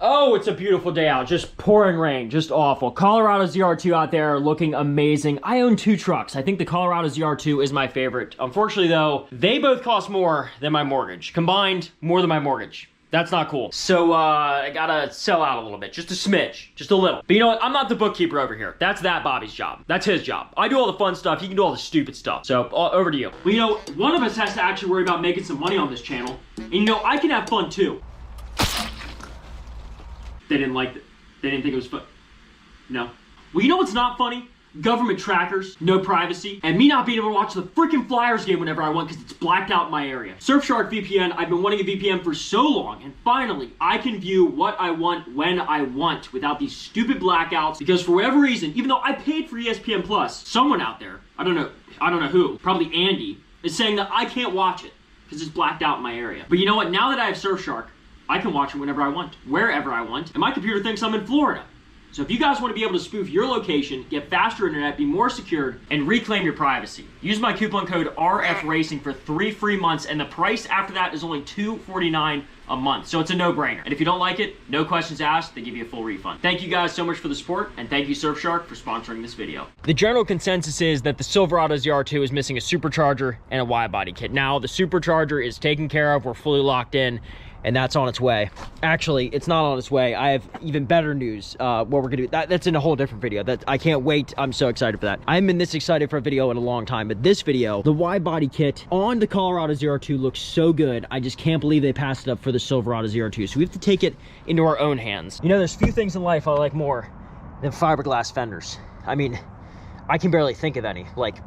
Oh, it's a beautiful day out. Just pouring rain. Just awful. Colorado ZR2 out there looking amazing. I own 2 trucks. I think the Colorado ZR2 is my favorite. Unfortunately, though, they both cost more than my mortgage. Combined, more than my mortgage. That's not cool. So, I gotta sell out a little bit. Just a smidge. Just a little. But you know what? I'm not the bookkeeper over here. That's Bobby's job. That's his job. I do all the fun stuff. He can do all the stupid stuff. So, over to you. Well, you know, one of us has to actually worry about making some money on this channel. And you know, I can have fun too. They didn't like it. They didn't think it was fun. No. Well, you know what's not funny? Government trackers, no privacy, and me not being able to watch the freaking Flyers game whenever I want because it's blacked out in my area. Surfshark VPN, I've been wanting a VPN for so long, and finally, I can view what I want when I want without these stupid blackouts, because for whatever reason, even though I paid for ESPN Plus, someone out there, I don't know who, probably Andy, is saying that I can't watch it because it's blacked out in my area. But you know what? Now that I have Surfshark, I can watch it whenever I want, wherever I want, and my computer thinks I'm in Florida. So if you guys want to be able to spoof your location, get faster internet, be more secured, and reclaim your privacy, use my coupon code RFRacing for 3 free months, and the price after that is only $249 a month. So it's a no-brainer. And if you don't like it, no questions asked, they give you a full refund. Thank you guys so much for the support, and thank you Surfshark for sponsoring this video. The general consensus is that the Silverado ZR2 is missing a supercharger and a wide body kit. Now, the supercharger is taken care of, we're fully locked in, and that's on its way. Actually, it's not on its way. I have even better news. What we're gonna do, that's in a whole different video. That I can't wait. I'm so excited for that. I haven't been this excited for a video in a long time, but this video, the wide body kit on the Colorado ZR2 looks so good. I just can't believe they passed it up for the Silverado ZR2. So we have to take it into our own hands. You know, there's few things in life I like more than fiberglass fenders. I mean, I can barely think of any. Like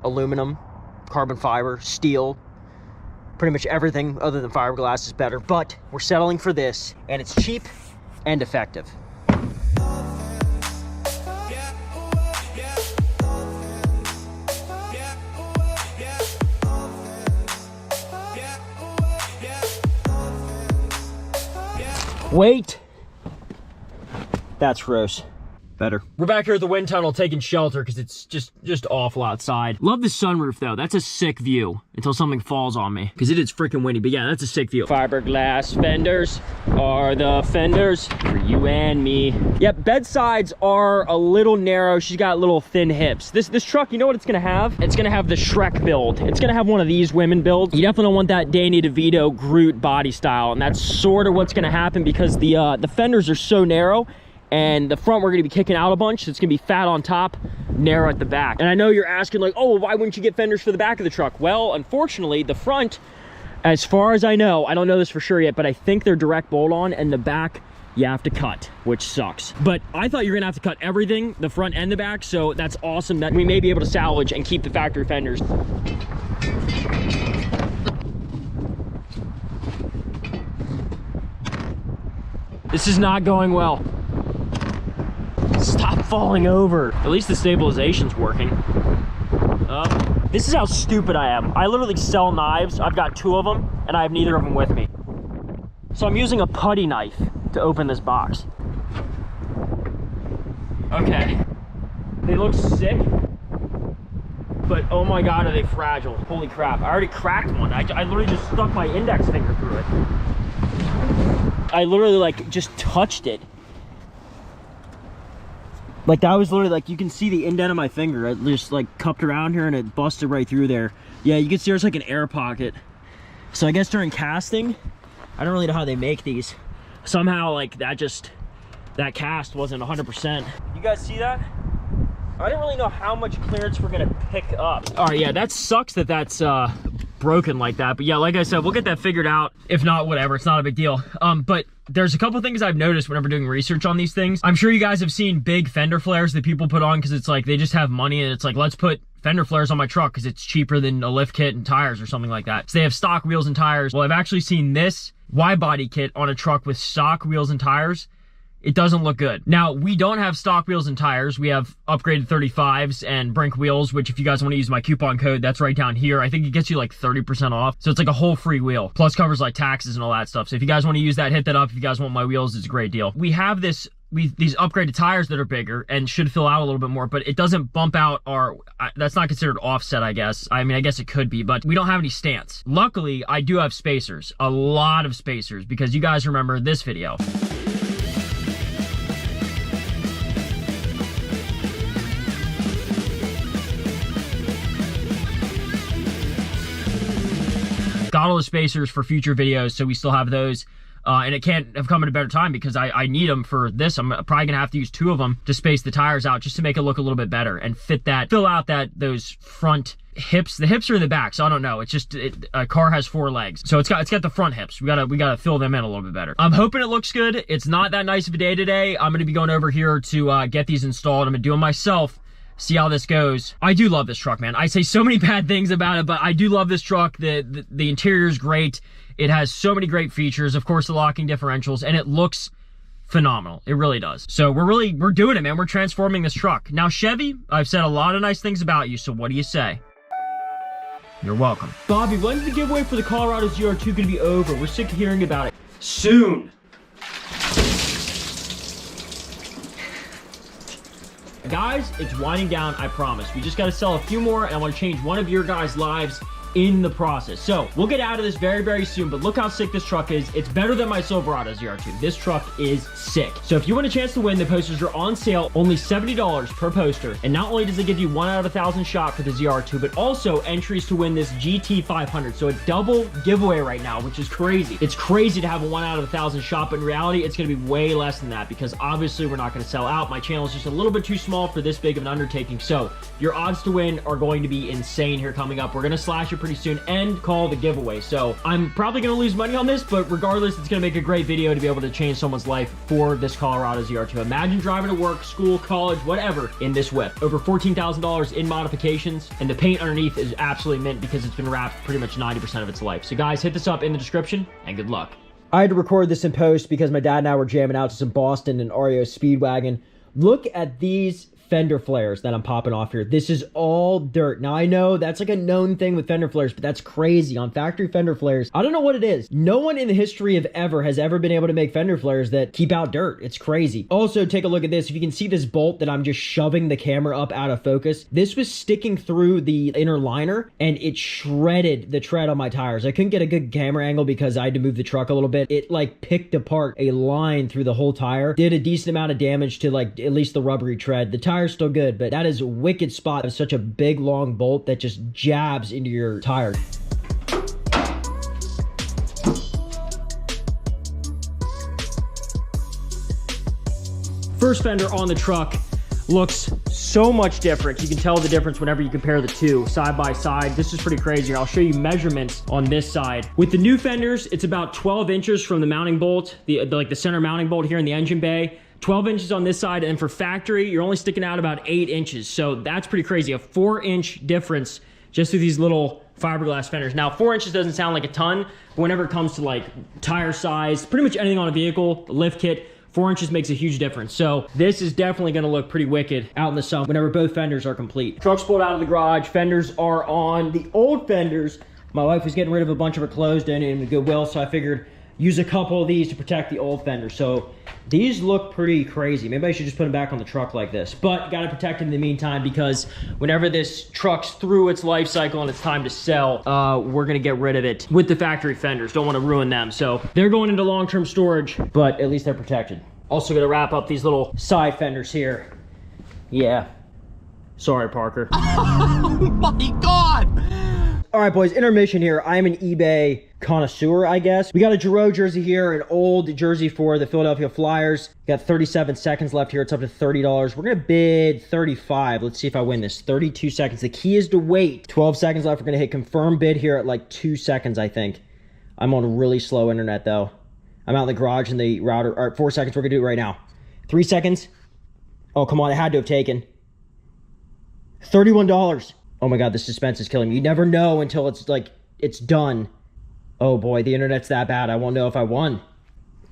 aluminum, carbon fiber, steel, pretty much everything other than fiberglass is better, but we're settling for this, and it's cheap and effective. Wait, that's gross. Better. We're back here at the wind tunnel taking shelter because it's just awful outside. Love the sunroof though. That's a sick view until something falls on me because it is freaking windy. But yeah, that's a sick view. Fiberglass fenders are the fenders for you and me. Yep, bed sides are a little narrow. She's got little thin hips. This truck, you know what it's gonna have? It's gonna have the Shrek build. It's gonna have one of these women builds. You definitely don't want that Danny DeVito Groot body style, and that's sort of what's gonna happen because the fenders are so narrow. And the front, we're gonna be kicking out a bunch. So it's gonna be fat on top, narrow at the back. And I know you're asking like, oh, why wouldn't you get fenders for the back of the truck? Well, unfortunately, the front, as far as I know, I don't know this for sure yet, but I think they're direct bolt on, and the back, you have to cut, which sucks. But I thought you were gonna have to cut everything, the front and the back, so that's awesome that we may be able to salvage and keep the factory fenders. This is not going well. Stop falling over. At least the stabilization's working. This is how stupid I am. I literally sell knives. I've got 2 of them, and I have neither of them with me. So I'm using a putty knife to open this box. Okay. They look sick, but oh my God, are they fragile. Holy crap, I already cracked one. I literally just stuck my index finger through it. I literally like just touched it. Like that was literally like, you can see the indent of my finger. I just like cupped around here and it busted right through there. Yeah, you can see there's like an air pocket. So I guess during casting, I don't really know how they make these. Somehow like that cast wasn't 100%. You guys see that? I don't really know how much clearance we're gonna pick up. All right, yeah, that sucks that that's broken like that. But yeah, like I said, we'll get that figured out. If not, whatever, it's not a big deal. But there's a couple things I've noticed whenever doing research on these things. I'm sure you guys have seen big Fender Flares that people put on because it's like they just have money and it's like, let's put Fender Flares on my truck because it's cheaper than a lift kit and tires or something like that. So they have stock wheels and tires. Well, I've actually seen this wide body kit on a truck with stock wheels and tires. It doesn't look good. Now, we don't have stock wheels and tires. We have upgraded 35s and Brink wheels, which if you guys want to use my coupon code, that's right down here. I think it gets you like 30% off. So it's like a whole free wheel, plus covers like taxes and all that stuff. So if you guys want to use that, hit that up. If you guys want my wheels, it's a great deal. We have these upgraded tires that are bigger and should fill out a little bit more, but it doesn't bump out our, that's not considered offset, I guess. I mean, I guess it could be, but we don't have any stance. Luckily, I do have spacers, a lot of spacers, because you guys remember this video. Got all the spacers for future videos, so we still have those. And it can't have come at a better time because I need them for this. I'm probably gonna have to use 2 of them to space the tires out just to make it look a little bit better and fill out those front hips. The hips are in the back, so I don't know. It's just a car has 4 legs, so it's got the front hips. We gotta fill them in a little bit better. I'm hoping it looks good. It's not that nice of a day today. I'm gonna be going over here to get these installed. I'm gonna do them myself. See how this goes. I do love this truck, man. I say so many bad things about it, but I do love this truck. The interior is great. It has so many great features. Of course, the locking differentials, and it looks phenomenal. It really does. So we're doing it, man. We're transforming this truck. Now, Chevy, I've said a lot of nice things about you, so what do you say? You're welcome. Bobby, when's the giveaway for the Colorado ZR2 gonna be over? We're sick of hearing about it. Soon. Guys, it's winding down, I promise. We just got to sell a few more, and I want to change one of your guys' lives in the process. So we'll get out of this very, very soon, but look how sick this truck is. It's better than my Silverado ZR2. This truck is sick. So if you want a chance to win, the posters are on sale, only $70 per poster. And not only does it give you 1 out of 1,000 shot for the ZR2, but also entries to win this GT500. So a double giveaway right now, which is crazy. It's crazy to have a 1 out of 1,000 shot, but in reality, it's going to be way less than that because obviously we're not going to sell out. My channel is just a little bit too small for this big of an undertaking. So your odds to win are going to be insane here coming up. We're going to slash it pretty soon and call the giveaway. So I'm probably going to lose money on this, but regardless, it's going to make a great video to be able to change someone's life for this Colorado ZR2. Imagine driving to work, school, college, whatever in this whip. Over $14,000 in modifications, and the paint underneath is absolutely mint because it's been wrapped pretty much 90% of its life. So guys, hit this up in the description and good luck. I had to record this in post because my dad and I were jamming out to some Boston and REO Speedwagon. Look at these Fender Flares that I'm popping off here. This is all dirt. Now, I know that's like a known thing with Fender Flares, but that's crazy. On factory Fender Flares, I don't know what it is. No one in the history of ever has ever been able to make Fender Flares that keep out dirt. It's crazy. Also, take a look at this. If you can see this bolt that I'm just shoving the camera up out of focus, this was sticking through the inner liner and it shredded the tread on my tires. I couldn't get a good camera angle because I had to move the truck a little bit. It like picked apart a line through the whole tire. Did a decent amount of damage to like at least the rubbery tread. The tire still good, but that is a wicked spot of such a big long bolt that just jabs into your tire. First fender on the truck looks so much different. You can tell the difference whenever you compare the two side by side. This is pretty crazy. I'll show you measurements on this side. With the new fenders, it's about 12 inches from the mounting bolt, like the center mounting bolt here in the engine bay. 12 inches on this side, and for factory, you're only sticking out about 8 inches. So that's pretty crazy. A 4-inch difference just through these little fiberglass fenders. Now, 4 inches doesn't sound like a ton, but whenever it comes to like tire size, pretty much anything on a vehicle, the lift kit, 4 inches makes a huge difference. So this is definitely gonna look pretty wicked out in the sun whenever both fenders are complete. Truck's pulled out of the garage. Fenders are on. The old fenders, my wife was getting rid of a bunch of her clothes donating them to Goodwill, so I figured use a couple of these to protect the old fenders. So these look pretty crazy. Maybe I should just put them back on the truck like this, but gotta protect them in the meantime because whenever this truck's through its life cycle and it's time to sell, we're gonna get rid of it with the factory fenders. Don't wanna ruin them. So they're going into long-term storage, but at least they're protected. Also gonna wrap up these little side fenders here. Yeah. Sorry, Parker. Oh my God. All right, boys, intermission here. I'm an eBay connoisseur, I guess. We got a Giroux jersey here, an old jersey for the Philadelphia Flyers. Got 37 seconds left here. It's up to $30. We're gonna bid 35. Let's see if I win this. 32 seconds. The key is to wait. 12 seconds left. We're gonna hit confirm bid here at like 2 seconds, I think. I'm on really slow internet though. I'm out in the garage and the router. All right, 4 seconds. We're gonna do it right now. 3 seconds. Oh, come on. It had to have taken. $31. Oh my God, the suspense is killing me. You never know until it's like, it's done. Oh boy, the internet's that bad. I won't know if I won.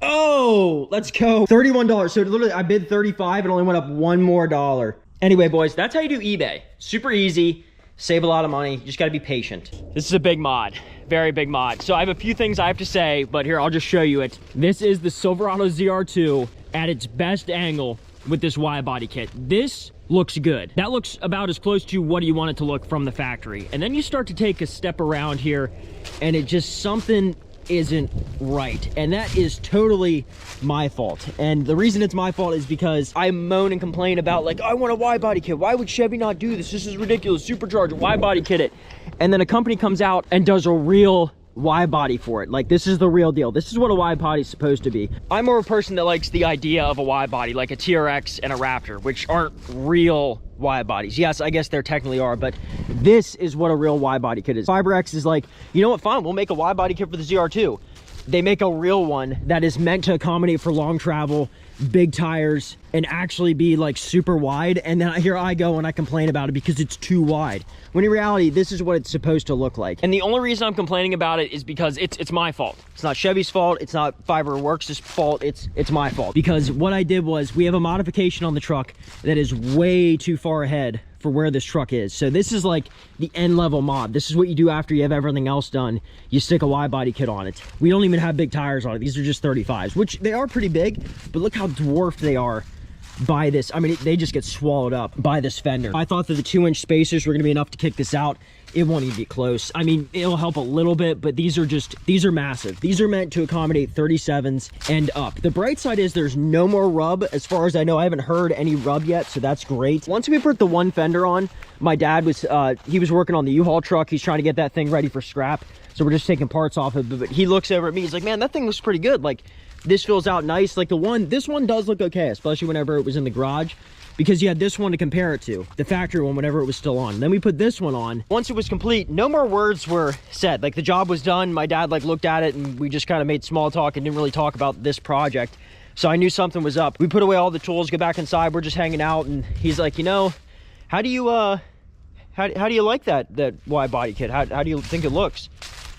Oh, let's go. $31. So literally I bid 35 and only went up $1 more. Anyway, boys, that's how you do eBay. Super easy, save a lot of money. You just gotta be patient. This is a big mod, very big mod. So I have a few things I have to say, but here, I'll just show you it. This is the Silverado ZR2 at its best angle with this wide body kit. This looks good. That looks about as close to what you want it to look from the factory. And then you start to take a step around here and it just, something isn't right. And that is totally my fault. And the reason it's my fault is because I moan and complain about like, I want a wide body kit. Why would Chevy not do this? This is ridiculous. Supercharger, wide body kit it. And then a company comes out and does a real wide body for it. Like, this is the real deal. This is what a wide body is supposed to be. I'm more a person that likes the idea of a wide body, like a TRX and a Raptor, which aren't real wide bodies. Yes, I guess there technically are, but this is what a real wide body kit is. FiberX is like, you know what, fine, we'll make a wide body kit for the ZR2. They make a real one that is meant to accommodate for long travel, big tires, and actually be like super wide. And then here I go and I complain about it because it's too wide, when in reality this is what it's supposed to look like. And the only reason I'm complaining about it is because it's my fault. It's not Chevy's fault, it's not Fiberworks' fault, it's my fault. Because what I did was, we have a modification on the truck that is way too far ahead for where this truck is. So this is like the end level mod. This is what you do after you have everything else done. You stick a wide body kit on it. We don't even have big tires on it. These are just 35s, which they are pretty big, but look how dwarfed they are by this. I mean, they just get swallowed up by this fender. I thought that the 2-inch spacers were gonna be enough to kick this out. It won't even be close. I mean, it'll help a little bit, but these are massive. These are meant to accommodate 37s and up. The bright side is there's no more rub. As far as I know, I haven't heard any rub yet, so that's great. Once we put the one fender on, my dad was, he was working on the U-Haul truck. He's trying to get that thing ready for scrap. So we're just taking parts off of it, but he looks over at me. He's like, man, that thing looks pretty good. Like, this fills out nice. Like this one does look okay, especially whenever it was in the garage, because you had this one to compare it to, the factory one, whenever it was still on. Then we put this one on. Once it was complete, no more words were said. Like, the job was done. My dad like looked at it and we just kind of made small talk and didn't really talk about this project. So I knew something was up. We put away all the tools, go back inside. We're just hanging out, and he's like, you know, how do you like that wide body kit? How do you think it looks?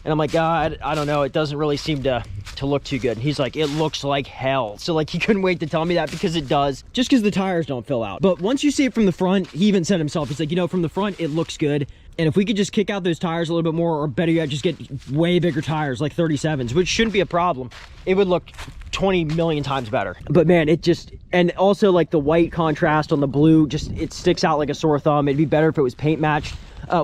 And I'm like, God, I don't know. It doesn't really seem to look too good. And he's like, it looks like hell. So like, he couldn't wait to tell me that, because it does, just because the tires don't fill out. But once you see it from the front, he even said himself, he's like, you know, from the front, it looks good. And if we could just kick out those tires a little bit more, or better yet, just get way bigger tires, like 37s, which shouldn't be a problem, it would look 20 million times better. But man, it just, and also like the white contrast on the blue, just, it sticks out like a sore thumb. It'd be better if it was paint matched.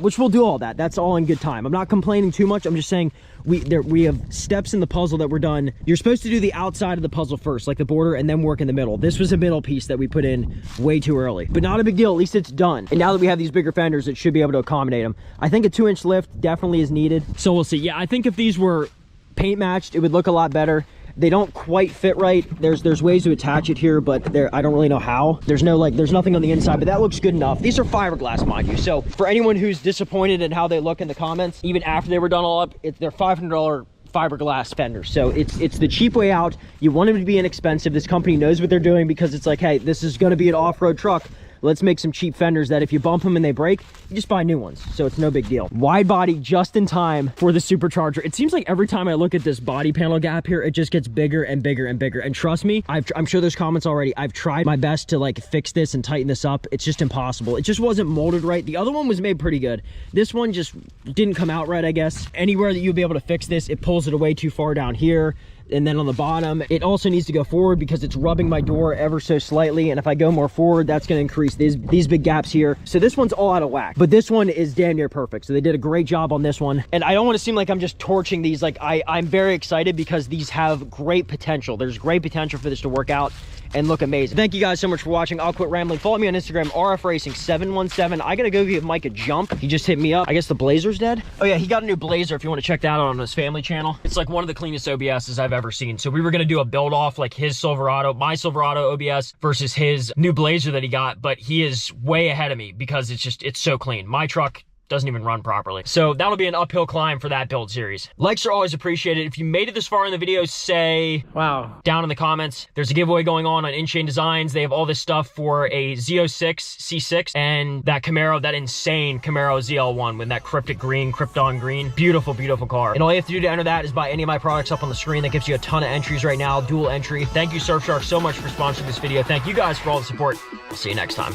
Which we'll do all that. That's all in good time. I'm not complaining too much. I'm just saying we have steps in the puzzle that we're done. You're supposed to do the outside of the puzzle first, like the border, and then work in the middle. This was a middle piece that we put in way too early, but not a big deal. At least it's done. And now that we have these bigger fenders, it should be able to accommodate them. I think a 2-inch lift definitely is needed. So we'll see. Yeah, I think if these were paint matched, it would look a lot better. They don't quite fit right. There's ways to attach it here, but I don't really know how. There's nothing on the inside, but that looks good enough. These are fiberglass, mind you. So for anyone who's disappointed in how they look in the comments, even after they were done all up, they're $500 fiberglass fenders. So it's the cheap way out. You want them to be inexpensive. This company knows what they're doing, because it's like, hey, this is gonna be an off-road truck. Let's make some cheap fenders that if you bump them and they break, you just buy new ones. So it's no big deal. Wide body just in time for the supercharger. It seems like every time I look at this body panel gap here, it just gets bigger and bigger and bigger. And trust me, I'm sure there's comments already. I've tried my best to like fix this and tighten this up. It's just impossible. It just wasn't molded right. The other one was made pretty good. This one just didn't come out right, I guess. Anywhere that you'd be able to fix this, it pulls it away too far down here. And then on the bottom, it also needs to go forward because it's rubbing my door ever so slightly. And if I go more forward, that's going to increase these big gaps here. So this one's all out of whack, but this one is damn near perfect. So they did a great job on this one. And I don't want to seem like I'm just torching these. Like I'm very excited because these have great potential. There's great potential for this to work out and look amazing. Thank you guys so much for watching. I'll quit rambling. Follow me on Instagram, RFRacing717. I gotta go give Mike a jump. He just hit me up. I guess the Blazer's dead. Oh yeah, he got a new Blazer if you want to check that out on his family channel. It's like one of the cleanest OBSs I've ever seen. So we were gonna do a build off, like his Silverado, my Silverado OBS versus his new Blazer that he got, but he is way ahead of me because it's so clean. My truck doesn't even run properly. So that'll be an uphill climb for that build series. Likes are always appreciated. If you made it this far in the video, say wow down in the comments. There's a giveaway going on InChain Designs. They have all this stuff for a Z06 C6 and that Camaro, that insane Camaro ZL1 with that cryptic green, Krypton green. Beautiful, beautiful car. And all you have to do to enter that is buy any of my products up on the screen. That gives you a ton of entries right now, dual entry. Thank you, Surfshark, so much for sponsoring this video. Thank you guys for all the support. I'll see you next time.